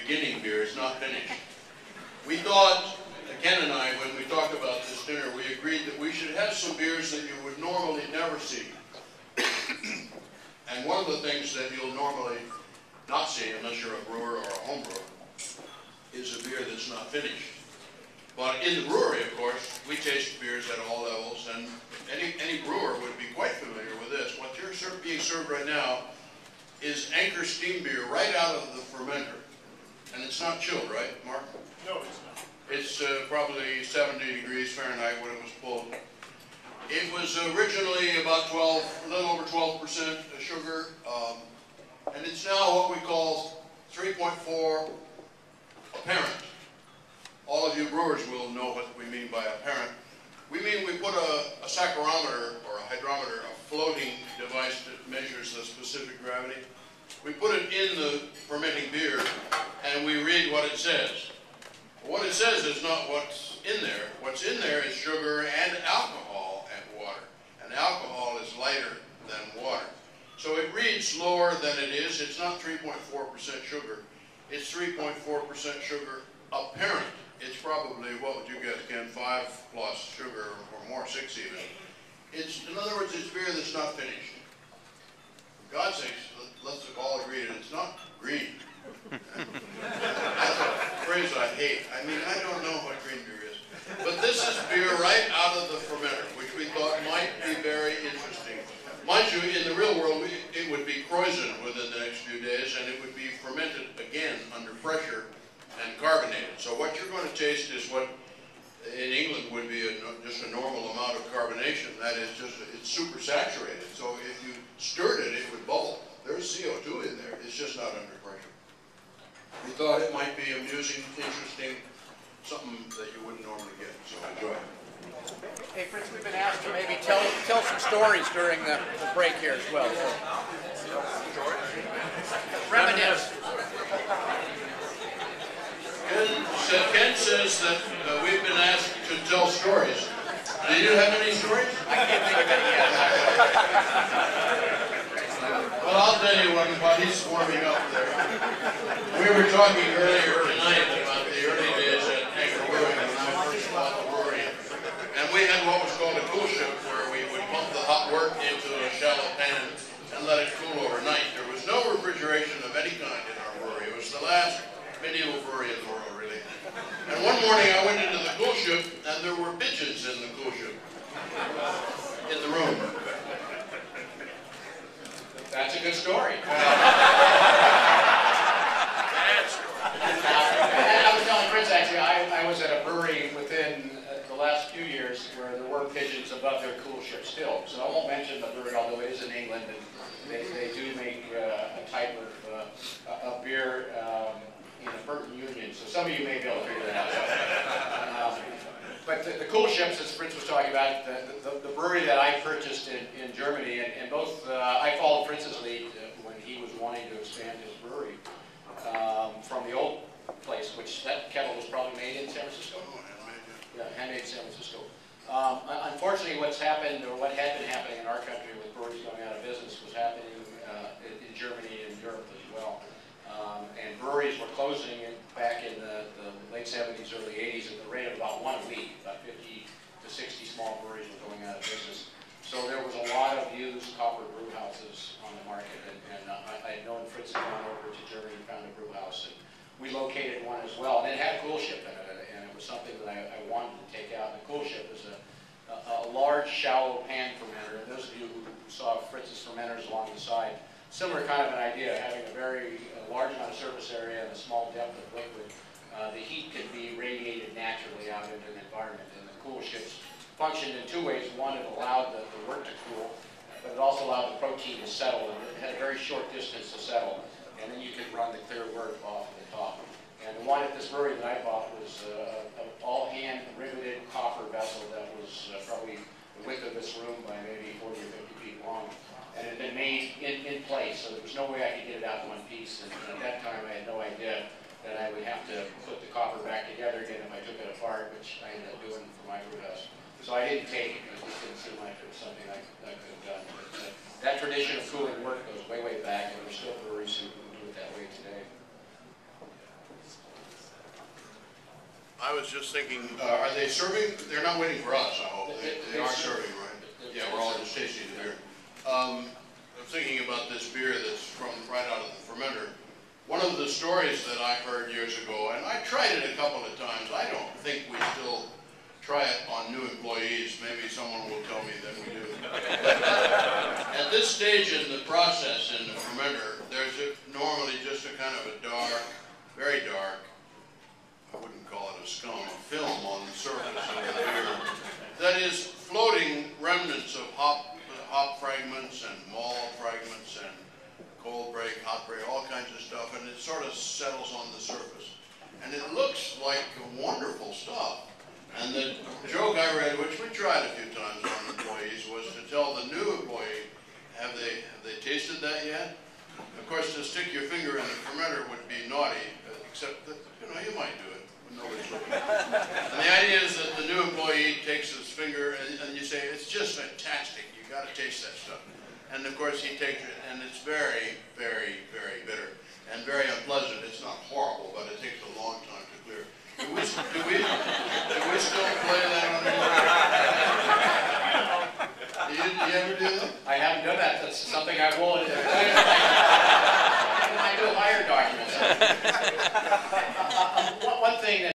beginning beer. It's not finished. We thought, Ken and I, when we talked about this dinner, we agreed that we should have some beers that you would normally never see. And one of the things that you'll normally not see, unless you're a brewer or a home brewer, is a beer that's not finished. But in the brewery, of course, we taste beers at all levels, and any brewer would be quite familiar with this. What you're being served right now is Anchor steam beer right out of the fermenter. And it's not chilled, right, Mark? No, it's not. It's probably 70 degrees Fahrenheit when it was pulled. It was originally about a little over 12% sugar, and it's now what we call 3.4 apparent. All of you brewers will know what we mean by apparent. We mean we put a saccharometer or a hydrometer, a floating device that measures the specific gravity. We put it in the fermenting beer and we read what it says. What it says is not what's in there. What's in there is sugar and alcohol and water. And alcohol is lighter than water. So it reads lower than it is. It's not 3.4% sugar. It's 3.4% sugar apparent. It's probably, what would you guess, Ken, 5 plus sugar or more, 6 even. In other words, it's beer that's not finished. For God's sakes, let's all agree that it's not green. That's a phrase I hate. I mean, I don't know what green beer is. But this is beer right out of the fermenter, which we thought might be very interesting. Mind you, in the real world, it would be krausen within the next few days, and it would be fermented again under pressure and carbonated. So what you're going to taste is what in England would be just a normal amount of carbonation. That is just, it's super saturated. So if you stirred it, it would bubble. There's CO2 in there. It's just not under pressure. We thought it might be amusing, interesting, something that you wouldn't normally get. So enjoy it. Hey Fritz, we've been asked to maybe tell some stories during the break here as well. So. Reminisce. Ken says that we've been asked to tell stories. Do you have any stories? I can't think of any yet. Well, I'll tell you one while he's warming up there. We were talking earlier tonight about the early days at Anchor Brewery when I first bought the brewery. And we had what was called a cool ship, where we would pump the hot wort into a shallow pan and let it cool overnight. There was no refrigeration of any kind in our brewery. It was the last medieval brewery in the world, really. And one morning I went into the cool ship, and there were pigeons in the cool ship, in the room. That's a good story. I was telling Fritz, actually, I was at a brewery within the last few years where there were pigeons above their cool ship still. So I won't mention the brewery, although it is in England, and they do make a type of beer in a Burton Union. So some of you may be able to figure that out. But the cool ships, as Fritz was talking about, the brewery that I purchased in Germany, and both, I followed Fritz's lead when he was wanting to expand his brewery from the old place, which that kettle was probably made in San Francisco. Yeah, handmade in San Francisco. Unfortunately, what's happened, or what had been happening in our country with breweries going out of business, was happening in Germany and Europe as well. And breweries were closing back in the late 70s, early 80s at the rate of about one a week. About 50 to 60 small breweries were going out of business. So there was a lot of used copper brew houses on the market. And I had known Fritz had gone over to Germany and found a brew house. And we located one as well. And it had a cool ship in it. And it was something that I wanted to take out. The cool ship is a large, shallow pan fermenter. And those of you who saw Fritz's fermenters along the side, similar kind of an idea, having a very large amount of surface area and a small depth of liquid. The heat can be radiated naturally out into the environment. And the cool ships functioned in two ways. One, it allowed the wort to cool, but it also allowed the protein to settle. And it had a very short distance to settle. And then you could run the clear wort off the top. And the one at this brewery that I bought was an all-hand riveted copper vessel that was probably the width of this room by maybe 40 or 50 feet long. And it had been made in place, so there was no way I could get it out in one piece. And at that time, I had no idea that I would have to put the copper back together again if I took it apart, which I ended up doing for my brew house. So I didn't take it because it didn't seem like it was something I could have done. But that tradition of cooling wort goes way, way back, and there's still breweries who do it that way today. I was just thinking, are they serving? They're not waiting for us, I hope. They are serving, right? Yeah, we're all just tasting the beer. I'm thinking about this beer that's from right out of the fermenter. One of the stories that I heard years ago, and I tried it a couple of times. I don't think we still try it on new employees. Maybe someone will tell me that we do. At this stage in the process in the fermenter, there's normally just a kind of a dark, very dark, I wouldn't call it a scum, a film on the surface of the beer that is floating remnants of hop fragments and malt fragments and cold break, hot break, all kinds of stuff, and it sort of settles on the surface. And it looks like wonderful stuff. And the joke I read, which we tried a few times on employees, was to tell the new employee, have they tasted that yet? Of course, to stick your finger in the fermenter would be naughty, except that, you might do it when nobody's looking. And the idea is that the new employee takes his finger and you say, it's just fantastic, you got to taste that stuff. And of course he takes it, and it's very, very, very bitter and very unpleasant. It's not horrible, but it takes a long time to clear. Do we still play that on the Do you ever do that? I haven't done that. That's something I will. I do hire documents. One thing that